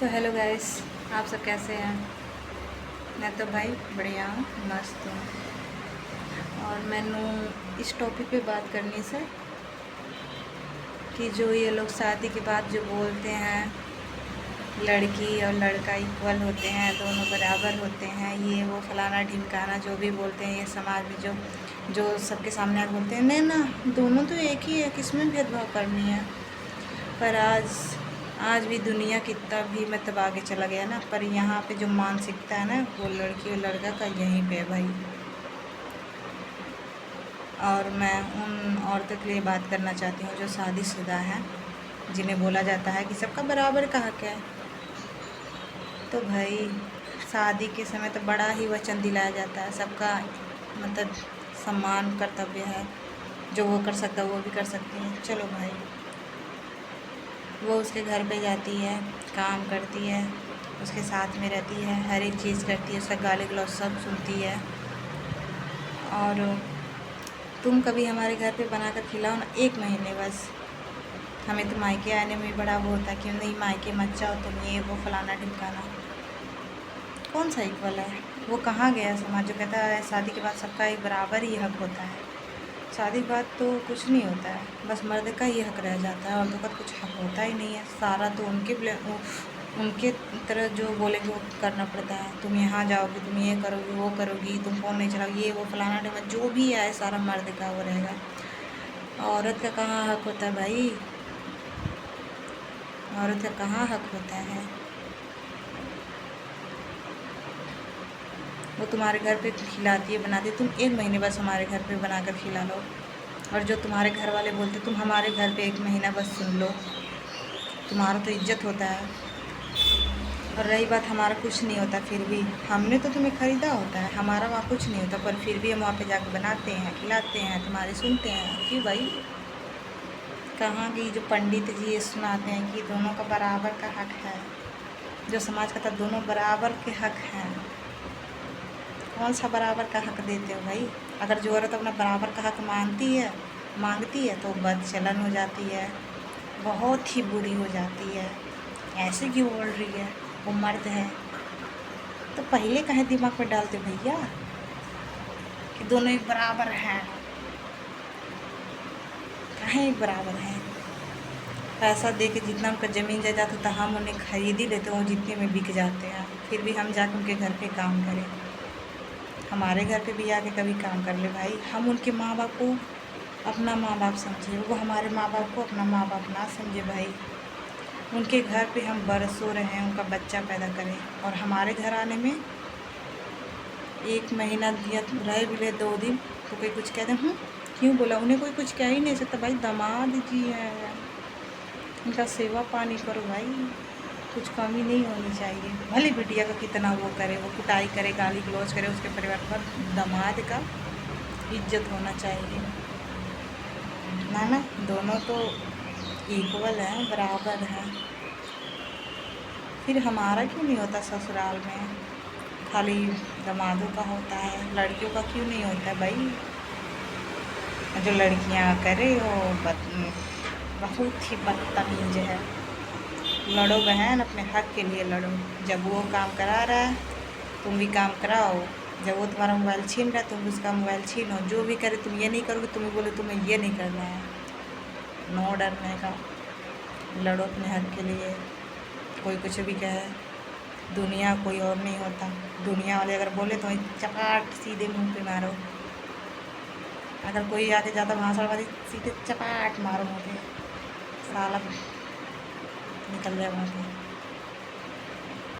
तो hello guys, आप सब कैसे हैं। मैं तो भाई बढ़िया हूँ, मस्त हूँ। और मैंने इस टॉपिक पे बात करनी से कि जो ये लोग शादी के बाद जो बोलते हैं लड़की और लड़का इक्वल होते हैं, दोनों बराबर होते हैं, ये वो फलाना ढिमकाना जो भी बोलते हैं, ये समाज में जो जो सबके सामने आके बोलते हैं, नहीं ना दोनों तो एक ही है, किसमें भेदभाव करनी है। पर आज भी दुनिया कितना भी मतलब आगे चला गया ना, पर यहाँ पे जो मानसिकता है ना वो लड़की और लड़का का यहीं पे है भाई। और मैं उन औरतों के लिए बात करना चाहती हूँ जो शादीशुदा हैं, जिन्हें बोला जाता है कि सबका बराबर का हक है। तो भाई शादी के समय तो बड़ा ही वचन दिलाया जाता है, सबका मतलब सम्मान कर्तव्य है, जो वो कर सकता है वो भी कर सकती है। चलो भाई, वो उसके घर पे जाती है, काम करती है, उसके साथ में रहती है, हर एक चीज़ करती है, उसका गाली गलौज सब सुनती है। और तुम कभी हमारे घर पे बना कर खिलाओ ना, 1 महीने बस। हमें तो मायके आने में बड़ा वो होता है कि नहीं मायके मत जाओ तुम, ये वो फलाना ढिमकाना। कौन सा इक्वल है? वो कहाँ गया समाज जो कहता है शादी के बाद सबका एक बराबर ही हक होता है। शादी के बाद तो कुछ नहीं होता है, बस मर्द का ही हक रह जाता है, औरतों का कुछ हक होता ही नहीं है। सारा तो उनके तरह जो बोलेंगे वो करना पड़ता है। तुम यहाँ जाओगी, तुम ये करोगी, वो करोगी, तुम फ़ोन नहीं चलाओगी, ये वो फलाना ढिमका जो भी है सारा मर्द का वो रहेगा। औरत का कहाँ हक होता है भाई? औरत का कहाँ हक होता है? वो तुम्हारे घर पे खिलाती है, बनाती है, तुम 1 महीने बस हमारे घर पे बनाकर खिला लो। और जो तुम्हारे घर वाले बोलते तुम हमारे घर पे 1 महीना बस सुन लो, तुम्हारा तो इज्जत होता है। और रही बात हमारा कुछ नहीं होता, फिर भी हमने तो तुम्हें ख़रीदा होता है, हमारा वहाँ कुछ नहीं होता, पर फिर भी हम वहाँ पे जाकर बनाते हैं, खिलाते हैं, तुम्हारे सुनते हैं। क्यों भाई? कहाँ की जो पंडित जी ये सुनाते हैं कि दोनों का बराबर का हक है, जो समाज कहता है दोनों बराबर के हक हैं। कौन सा बराबर का हक देते हो भाई? अगर जो औरत अपना बराबर का हक मांगती है तो बदचलन हो जाती है, बहुत ही बुरी हो जाती है। ऐसे क्यों बोल रही है, वो मर्द है। तो पहले कहे दिमाग में डालते भैया कि दोनों एक बराबर हैं। कहाँ एक बराबर हैं? पैसा दे के जितना उनका ज़मीन जायदाद होता है हम उन्हें खरीद ही लेते हैं, जितने में बिक जाते हैं, फिर भी हम जाकर उनके घर पे काम करें। हमारे घर पे भी आके कभी काम कर ले भाई। हम उनके माँ बाप को अपना माँ बाप समझे, वो हमारे माँ बाप को अपना माँ बाप ना समझे भाई। उनके घर पे हम बरसों रहें, उनका बच्चा पैदा करें, और हमारे घर आने में 1 महीना या रह भी ले 2 दिन तो कोई कुछ कह दे, क्यों बोला? उन्हें कोई कुछ कह ही नहीं सकता भाई, दामाद जी है, उनका सेवा पानी करो भाई, कुछ कमी नहीं होनी चाहिए। भले बिटिया का कितना वो करे, वो कुटाई करे, गाली गलौज करे उसके परिवार पर, दामाद का इज्जत होना चाहिए ना। दोनों तो इक्वल हैं, बराबर हैं। फिर हमारा क्यों नहीं होता ससुराल में? खाली दामादों का होता है, लड़कियों का क्यों नहीं होता है भाई? जो लड़कियां करे वो बहुत ही बदतमीज है। लड़ो बहन, अपने हक के लिए लड़ो। जब वो काम करा रहा है तुम भी काम कराओ, जब वो तुम्हारा मोबाइल छीन रहा है तुम उसका मोबाइल छीनो। जो भी करे तुम ये नहीं करोगे, तुम्हें बोले तुम्हें ये नहीं करना है, नो डरने का। लड़ो अपने हक के लिए। कोई कुछ भी कहे, दुनिया कोई और नहीं होता। दुनिया वाले अगर बोले तो चपाट सीधे मुंह पे मारो, अगर कोई आके ज़्यादा भाषणबाजी सीधे चपाट मारो मुँह पे, साला निकल जाए वहाँ पे।